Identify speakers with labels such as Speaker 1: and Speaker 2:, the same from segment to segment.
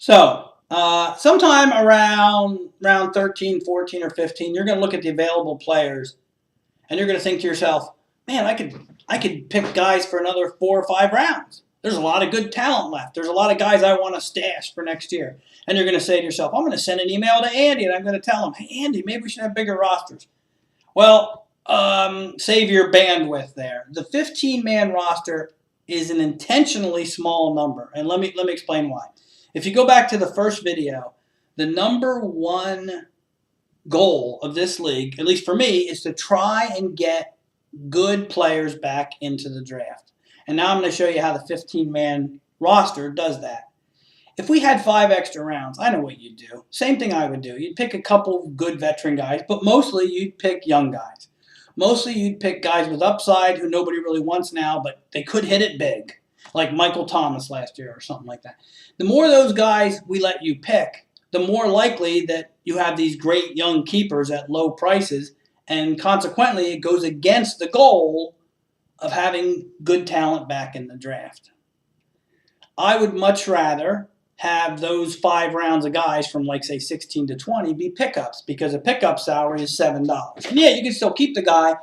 Speaker 1: Sometime around round 13, 14, or 15, you're going to look at the available players, and you're going to think to yourself, man, I could pick guys for another 4 or 5 rounds. There's a lot of good talent left. There's a lot of guys I want to stash for next year. And you're going to say to yourself, I'm going to send an email to Andy, and I'm going to tell him, hey, Andy, maybe we should have bigger rosters. Well, save your bandwidth there. The 15-man roster is an intentionally small number, and let me explain why. If you go back to the first video, the number one goal of this league, at least for me, is to try and get good players back into the draft. And now I'm going to show you how the 15-man roster does that. If we had 5 extra rounds, I know what you'd do. Same thing I would do. You'd pick a couple good veteran guys, but mostly you'd pick young guys. Mostly you'd pick guys with upside who nobody really wants now, but they could hit it big, like Michael Thomas last year or something like that. The more of those guys we let you pick, the more likely that you have these great young keepers at low prices, and consequently it goes against the goal of having good talent back in the draft. I would much rather have those 5 rounds of guys from, like, say, 16 to 20 be pickups, because a pickup salary is $7. And yeah, you can still keep the guy,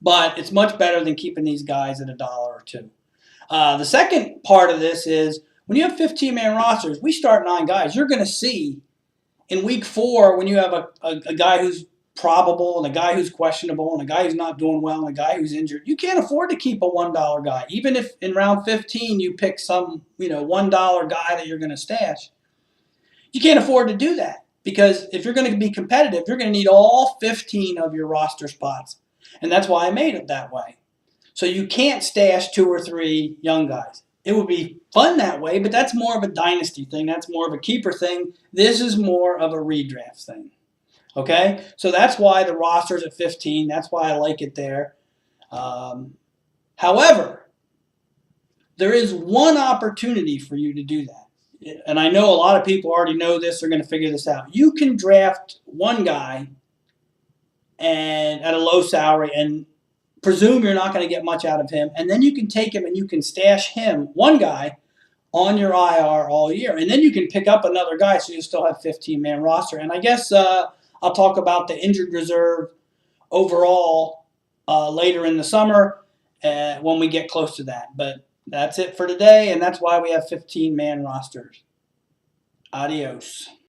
Speaker 1: but it's much better than keeping these guys at $1 or $2. The second part of this is when you have 15-man rosters, we start 9 guys. You're going to see in week 4 when you have a guy who's probable and a guy who's questionable and a guy who's not doing well and a guy who's injured, you can't afford to keep a $1 guy. Even if in round 15 you pick some $1 guy that you're going to stash, you can't afford to do that, because if you're going to be competitive, you're going to need all 15 of your roster spots. And that's why I made it that way. So you can't stash 2 or 3 young guys. It would be fun that way, but that's more of a dynasty thing. That's more of a keeper thing. This is more of a redraft thing. Okay? So that's why the roster's at 15. That's why I like it there. However, there is one opportunity for you to do that. And I know a lot of people already know this. They're going to figure this out. You can draft one guy and at a low salary and presume you're not going to get much out of him, and then you can take him and you can stash him, one guy, on your IR all year. And then you can pick up another guy so you still have 15-man roster. And I guess I'll talk about the injured reserve overall later in the summer when we get close to that. But that's it for today, and that's why we have 15-man rosters. Adios.